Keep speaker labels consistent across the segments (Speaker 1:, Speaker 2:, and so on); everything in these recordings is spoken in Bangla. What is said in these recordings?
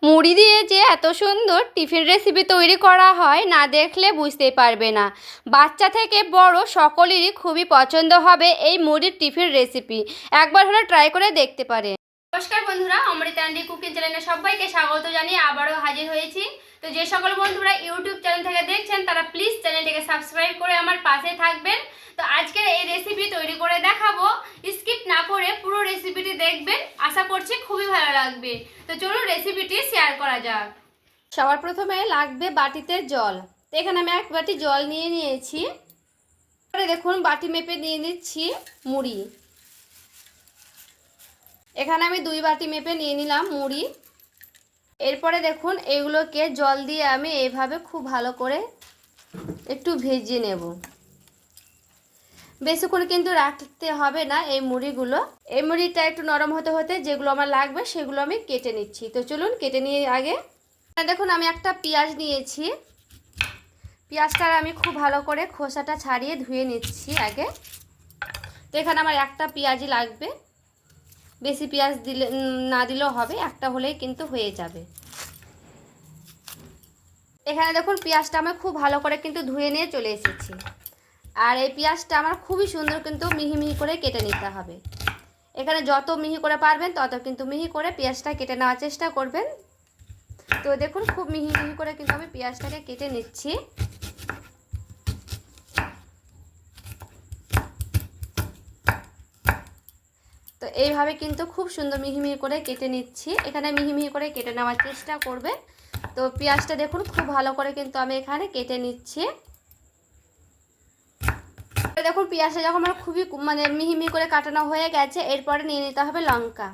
Speaker 1: মুড়ি দিয়ে যে এত সুন্দর টিফিন রেসিপি তৈরি করা হয় না দেখলে বুঝতেই পারবে না। বাচ্চা থেকে বড় সকলেরই খুবই পছন্দ হবে এই মুড়ির টিফিন রেসিপি। একবার হলে ট্রাই করে দেখতে পারে। নমস্কার বন্ধুরা, অমৃতা আন্টি কুকিং চ্যানেলে সবাইকে স্বাগত জানিয়ে আবারও হাজির হয়েছি। তো যে সকল বন্ধুরা ইউটিউব চ্যানেল থেকে দেখছেন তারা প্লিজ চ্যানেলটিকে সাবস্ক্রাইব করে আমার পাশে থাকবেন। তো আজকের এই রেসিপি তৈরি করে দেখাবো, স্কিপ না করে পুরো রেসিপিটি দেখবেন, আশা করছি খুবই ভালো লাগবে। তো চলুন রেসিপিটি শেয়ার করা যাক। সবার প্রথমে লাগবে বাটিতে জল। তো এখানে আমি এক বাটি জল নিয়ে নিয়েছি। পরে দেখুন বাটি মেপে নিয়ে নিচ্ছি মুড়ি। এখানে আমি 2 বাটি মেপে নিয়ে নিলাম মুড়ি। এরপরে দেখুন এগুলোকে জল দিয়ে আমি এইভাবে খুব ভালো করে একটু ভেজে নেব। বেশিক্ষণ কিন্তু রাখতে হবে না এই মুড়িগুলো। এই মুড়িটা একটু নরম হতে হতে যেগুলো আমার লাগবে সেগুলো আমি কেটে নিচ্ছি। তো চলুন কেটে নিয়ে আগে দেখুন আমি একটা পেঁয়াজ নিয়েছি। পেঁয়াজটা আমি খুব ভালো করে খোসাটা ছাড়িয়ে ধুয়ে নিচ্ছি আগে। তো এখানে আমার একটা পেঁয়াজই লাগবে, বেশি পেঁয়াজ দিলে না দিলেও হবে, একটা হলেই কিন্তু হয়ে যাবে। এখানে দেখুন পেঁয়াজটা আমি খুব ভালো করে কিন্তু ধুয়ে নিয়ে চলে এসেছি। আর এই পেঁয়াজটা আমার খুবই সুন্দর কিন্তু মিহি মিহি করে কেটে নিতে হবে। এখানে যত মিহি করে পারবেন তত কিন্তু মিহি করে পেঁয়াজটা কেটে নেওয়ার চেষ্টা করবেন। তো দেখুন খুব মিহি মিহি করে কিন্তু আমি পেঁয়াজটাকে কেটে নিচ্ছি। তো এইভাবে কিন্তু খুব সুন্দর মিহি মিহি করে কেটে নিচ্ছি। এখানে মিহি মিহি করে কেটে নেওয়ার চেষ্টা করবে। তো পেঁয়াজটা দেখুন খুব ভালো করে কিন্তু আমি এখানে কেটে নিচ্ছি। দেখুন পেঁয়াজটা যখন আমার খুবই মিহি মিহি করে কাটানো হয়ে গেছে, এরপরে নিয়ে নিতে হবে লঙ্কা।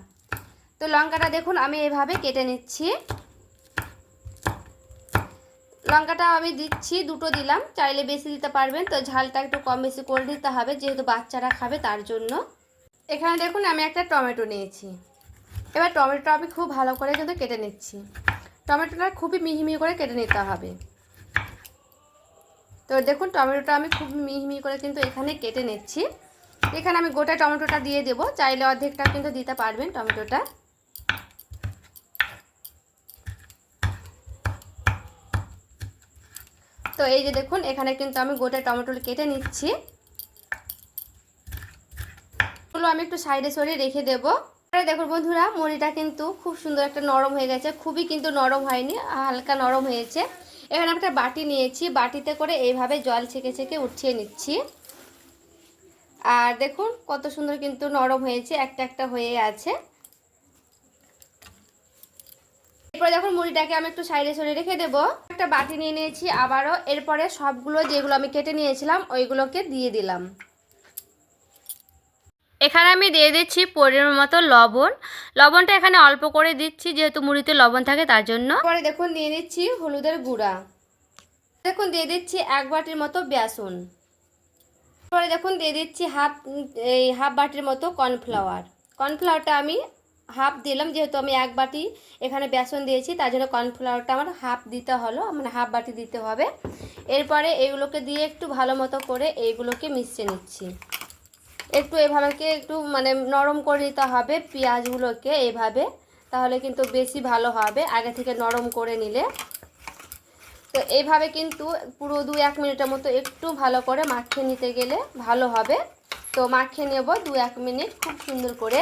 Speaker 1: তো লঙ্কাটা দেখুন আমি এইভাবে কেটে নিচ্ছি। লঙ্কাটা আমি দিচ্ছি, 2টো দিলাম, চাইলে বেশি দিতে পারবেন। তো ঝালটা একটু কম বেশি করে দিতে হবে যেহেতু বাচ্চারা খাবে তার জন্য। এখানে দেখুন আমি একটা টমেটো নিয়েছি। এবার টমেটোটা আমি খুব ভালো করে কিন্তু কেটে নিচ্ছি। টমেটোটা খুবই মিহি মিহি করে কেটে নিতে হবে। তো দেখুন টমেটোটা আমি খুব মিহি মিহি করে কিন্তু এখানে কেটে নিচ্ছি। এখানে আমি গোটা টমেটোটা দিয়ে দেব, চাইলে অর্ধেকটা কিন্তু দিতে পারবেন টমেটোটা। তো এই যে দেখুন এখানে কিন্তু আমি গোটা টমেটো কেটে নিচ্ছি। এগুলো আমি একটু সাইডে সরিয়ে রেখে দেবো। দেখুন বন্ধুরা মুড়িটা কিন্তু খুব সুন্দর একটা নরম হয়ে গেছে, খুবই কিন্তু নরম হয়নি, হালকা নরম হয়েছে। এখানে একটা বাটি নিয়েছি, বাটিতে করে এইভাবে জল ছেঁকে ছেঁকে উঠিয়ে নিচ্ছি। আর দেখুন কত সুন্দর কিন্তু নরম হয়েছে, একটা একটা হয়ে আছে। এরপরে দেখুন মুড়িটাকে আমি একটু সাইডে সরিয়ে রেখে দেবো। একটা বাটি নিয়ে নিয়েছি আবারও। এরপরে সবগুলো যেগুলো আমি কেটে নিয়েছিলাম ওইগুলোকে দিয়ে দিলাম। এখানে আমি দিয়ে দিচ্ছি পরিমাণ মতো লবণ। লবণটা এখানে অল্প করে দিচ্ছি যেহেতু মুড়িতে লবণ থাকে তার জন্য। পরে দেখুন দিয়ে দিচ্ছি হলুদের গুঁড়া। দেখুন দিয়ে দিচ্ছি 1 বাটির মতো বেসন। পরে দেখুন দিয়ে দিচ্ছি হাফ বাটির মতো কর্নফ্লাওয়ার। কর্নফ্লাওয়ারটা আমি হাফ দিলাম যেহেতু আমি 1 বাটি এখানে বেসন দিয়েছি, তার জন্য কর্নফ্লাওয়ারটা আমার হাফ দিতে হলো, হাফ বাটি দিতে হবে। এরপরে এইগুলোকে দিয়ে একটু ভালো মতো করে এইগুলোকে মিশিয়ে নিচ্ছি। একটু এভাবে একটু নরম করে নিতে হবে পেঁয়াজগুলোকে এইভাবে, তাহলে কিন্তু বেশি ভালো হবে আগে থেকে নরম করে নিলে। তো এইভাবে কিন্তু পুরো 2-1 মিনিটের মতো একটু ভালো করে মাখিয়ে নিতে গেলে ভালো হবে। তো মাখিয়ে নেব 2-1 মিনিট খুব সুন্দর করে।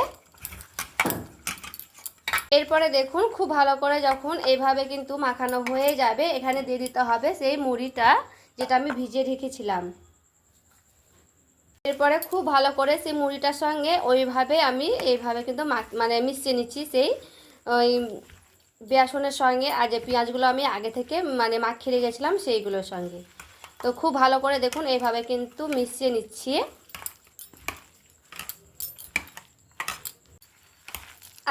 Speaker 1: এরপরে দেখুন খুব ভালো করে যখন এইভাবে কিন্তু মাখানো হয়ে যাবে, এখানে দিয়ে দিতে হবে সেই মুড়িটা যেটা আমি ভিজিয়ে রেখেছিলাম। এরপরে খুব ভালো করে সেই মুড়িটার সঙ্গে ওইভাবে আমি এইভাবে কিন্তু মিশিয়ে নিচ্ছি সেই ওই বেসনের সঙ্গে, আর যে পেঁয়াজগুলো আমি আগে থেকে মাখিয়ে রেখেছিলাম সেইগুলোর সঙ্গে। তো খুব ভালো করে দেখুন এইভাবে কিন্তু মিশিয়ে নিচ্ছি।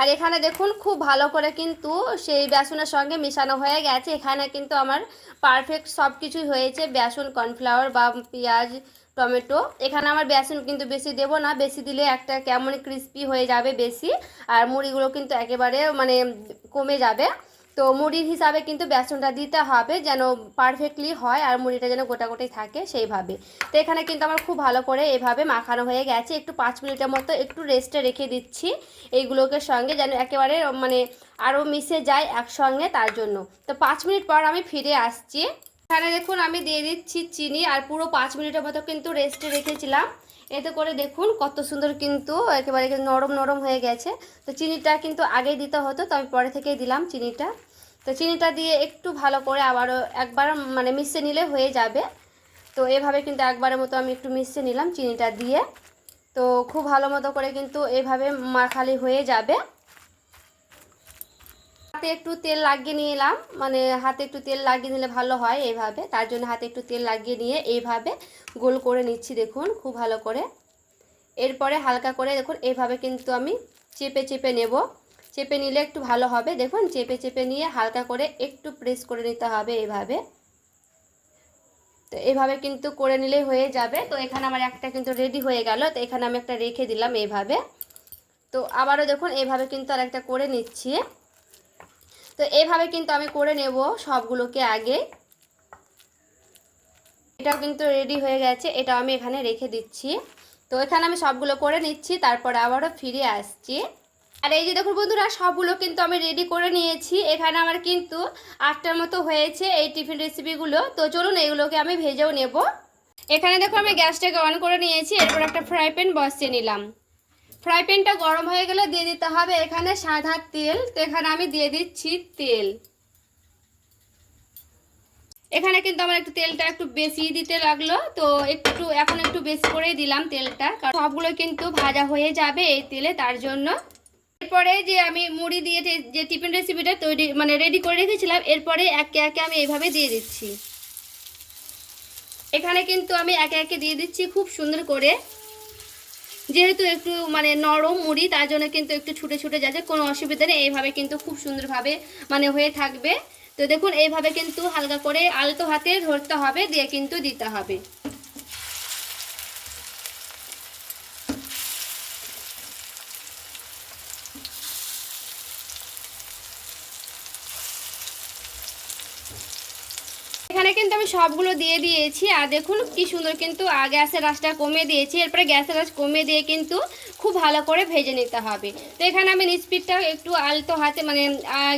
Speaker 1: আর এখানে দেখুন খুব ভালো করে কিন্তু সেই বেসনের সঙ্গে মেশানো হয়ে গেছে। এখানে কিন্তু আমার পারফেক্ট সব কিছুই হয়েছে, বেসন, কর্নফ্লাওয়ার বা পেঁয়াজ, টমেটো। এখানে আমার বেসন কিন্তু বেশি দেব না, বেশি দিলে একটা কেমন ক্রিস্পি হয়ে যাবে বেশি, আর মুড়িগুলো কিন্তু একেবারে কমে যাবে। তো তো মুড়ির হিসাবে কিন্তু বেসনটা দিতে হবে যেন পারফেক্টলি হয় আর মুড়িটা যেন গোটা গোটাই থাকে সেইভাবে। তো এখানে কিন্তু আমার খুব ভালো করে এভাবে মাখানো হয়ে গেছে। একটু 5 মিনিটের মতো একটু রেস্টে রেখে দিচ্ছি এইগুলোকে সঙ্গে যেন একেবারে মানে আরও মিশে যায় একসঙ্গে, তার জন্য। তো 5 মিনিট পর আমি ফিরে আসছি। এখানে দেখুন আমি দিয়ে দিচ্ছি চিনি, আর পুরো 5 মিনিটের মতো কিন্তু রেস্টে রেখেছিলাম। এতে করে দেখুন কত সুন্দর কিন্তু একেবারে নরম নরম হয়ে গেছে। তো চিনিটা কিন্তু আগেই দিতে হতো, তো আমি পরে থেকেই দিলাম চিনিটা। তো চিনিটা দিয়ে একটু ভালো করে আবারও একবার মানে মিশিয়ে নিলে হয়ে যাবে। তো এভাবে কিন্তু একবারের মতো আমি একটু মিশিয়ে নিলাম চিনিটা দিয়ে। তো খুব ভালো মতো করে কিন্তু এভাবে মাখালি হয়ে যাবে। হাতে একটু তেল লাগিয়ে নিলাম, মানে হাতে একটু তেল লাগিয়ে নিলে ভালো হয় এইভাবে, তার জন্য হাতে একটু তেল লাগিয়ে নিয়ে এইভাবে গোল করে নিচ্ছি দেখুন খুব ভালো করে। এরপরে হালকা করে দেখুন এইভাবে কিন্তু আমি চেপে চেপে নেব। চেপে নিলে একটু ভালো হবে। দেখুন চেপে চেপে নিয়ে হালকা করে একটু প্রেস করে নিতে হবে এইভাবে। তো এইভাবে কিন্তু করে নিলেই হয়ে যাবে। তো এখানে আমার একটা কিন্তু রেডি হয়ে গেল। তো এখানে আমি একটা রেখে দিলাম এইভাবে। তো আবারও দেখুন এইভাবে কিন্তু আর একটা করে নিচ্ছি। তো এইভাবে কিন্তু আমি করে নেব সবগুলোকে আগে। এটাও কিন্তু রেডি হয়ে গেছে, এটা আমি এখানে রেখে দিচ্ছি। তো এখানে আমি সবগুলো করে নিচ্ছি, তারপরে আবারও ফিরে আসছি। আর এই যে দেখুন বন্ধুরা সবগুলো কিন্তু আমি রেডি করে নিয়েছি। এখানে আমার কিন্তু 8টার মতো হয়েছে এই টিফিন রেসিপিগুলো। তো চলুন এগুলোকে আমি ভেজেও নেব। এখানে দেখো আমি গ্যাসটাকে অন করে নিয়েছি। এরপর একটা ফ্রাই প্যান বসিয়ে নিলাম। ফ্রাই প্যানটা গরম হয়ে গেলে দিয়ে দিতে হবে এখানে সাদা তেল। তো এখানে আমি দিয়ে দিচ্ছি তেল। এখানে কিন্তু আমার একটু তেলটা একটু বেশি দিতে লাগলো, তো এখন একটু বেশি করেই দিলাম তেলটা, কারণ সবগুলো কিন্তু ভাজা হয়ে যাবে এই তেলে, তার জন্য। এরপরে যে আমি মুড়ি দিয়ে যে টিফিন রেসিপিটা তৈরি মানে রেডি করে রেখেছিলাম, এরপরে একে একে আমি এইভাবে দিয়ে দিচ্ছি। এখানে কিন্তু আমি একে একে দিয়ে দিচ্ছি খুব সুন্দর করে। যেহেতু একটু মানে নরম মুড়ি, তার জন্য কিন্তু একটু ছুটে ছুটে যাচ্ছে, কোনো অসুবিধা নেই। এইভাবে কিন্তু খুব সুন্দরভাবে মানে হয়ে থাকবে। তো দেখুন এইভাবে কিন্তু হালকা করে আলতো হাতে ধরতে হবে, দিয়ে কিন্তু দিতে হবে। এখানে কিন্তু আমি সবগুলো দিয়ে দিয়েছি। আর দেখুন কি সুন্দর কিন্তু গ্যাসের আঁচটা কমিয়ে দিয়েছি। এরপরে গ্যাসের আঁচ কমিয়ে দিয়ে কিন্তু খুব ভালো করে ভেজে নিতে হবে। তো এখানে আমি নিচপিঠটা একটু আলতো হাতে মানে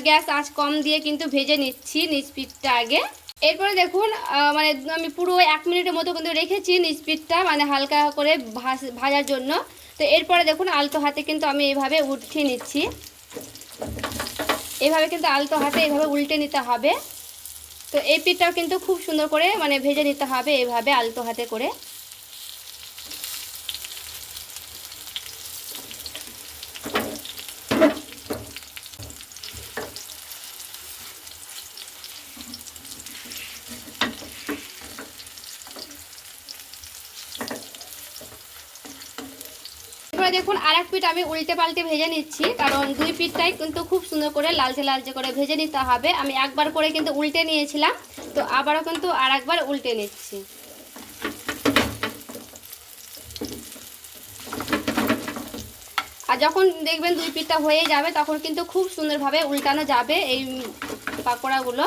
Speaker 1: গ্যাস আঁচ কম দিয়ে কিন্তু ভেজে নিচ্ছি নিচপিঠটা আগে। এরপরে দেখুন মানে আমি পুরো 1 মিনিটের মতো কিন্তু রেখেছি নিচপিঠটা মানে হালকা করে ভাজার জন্য। তো এরপরে দেখুন আলতো হাতে কিন্তু আমি এইভাবে উঠিয়ে নিচ্ছি। এইভাবে কিন্তু আলতো হাতে এইভাবে উল্টে নিতে হবে। তো এই পিঠটাও কিন্তু খুব সুন্দর করে মানে ভেজে নিতে হবে এইভাবে আলতো হাতে করে। এরপরে দেখুন আরেক পিঠ আমি উল্টে পাল্টে ভেজে নিচ্ছি, কারণ দুই পিঠটাই কিন্তু খুব সুন্দর করে লালচে লালচে করে ভেজে নিতে হবে। আমি একবার করে কিন্তু উল্টে নিয়েছিলাম, তো আবারও কিন্তু আরেকবার উল্টে নিচ্ছি। আর যখন দেখবেন দুই পিঠটা হয়ে যাবে তখন কিন্তু খুব সুন্দরভাবে উল্টানো যাবে এই পাকোড়াগুলো।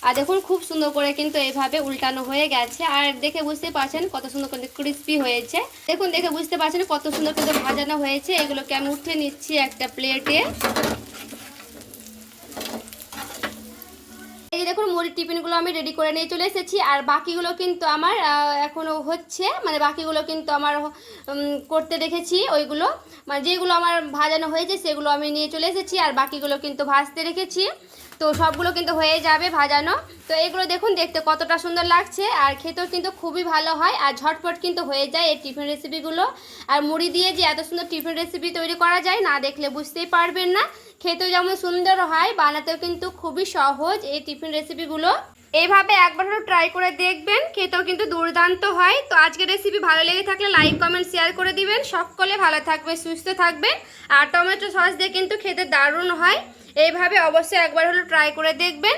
Speaker 1: আর দেখুন খুব সুন্দর করে কিন্তু এইভাবে উল্টানো হয়ে গেছে। আর দেখে বুঝতে পারছেন কত সুন্দর করে ক্রিস্পি হয়েছে। দেখুন দেখে বুঝতে পারছেন কত সুন্দর করে ভাজানো হয়েছে। এগুলোকে আমি উঠিয়ে নিচ্ছি একটা প্লেটে। এই দেখুন মুড়ির টিফিনগুলো আমি রেডি করে নিয়ে চলে এসেছি। আর বাকিগুলো কিন্তু আমার এখনও হচ্ছে, মানে বাকিগুলো কিন্তু আমার করতে রেখেছি। ওইগুলো মানে যেগুলো আমার ভাজানো হয়েছে সেগুলো আমি নিয়ে চলে এসেছি, আর বাকিগুলো কিন্তু ভাজতে রেখেছি। তো সবগুলো কিন্তু হয়ে যাবে ভাজানো। তো এগুলো দেখুন দেখতে কতটা সুন্দর লাগছে, আর খেতেও কিন্তু খুবই ভালো হয়, আর ঝটপট কিন্তু হয়ে যায় এই টিফিন রেসিপিগুলো। আর মুড়ি দিয়ে যে এত সুন্দর টিফিন রেসিপি তৈরি করা যায় না দেখলে বুঝতেই পারবেন না। খেতেও যেমন সুন্দর হয়, বানাতেও কিন্তু খুবই সহজ এই টিফিন রেসিপিগুলো। এইভাবে একবার হলো ট্রাই করে দেখবেন, খেতেও কিন্তু দুর্দান্ত হয়। তো আজকের রেসিপি ভালো লেগে থাকলে লাইক কমেন্ট শেয়ার করে দিবেন। সকলে ভালো থাকবে সুস্থ থাকবেন। আর টমেটো সস দিয়ে কিন্তু খেতে দারুণ হয়। এইভাবে অবশ্যই একবার হলো ট্রাই করে দেখবেন।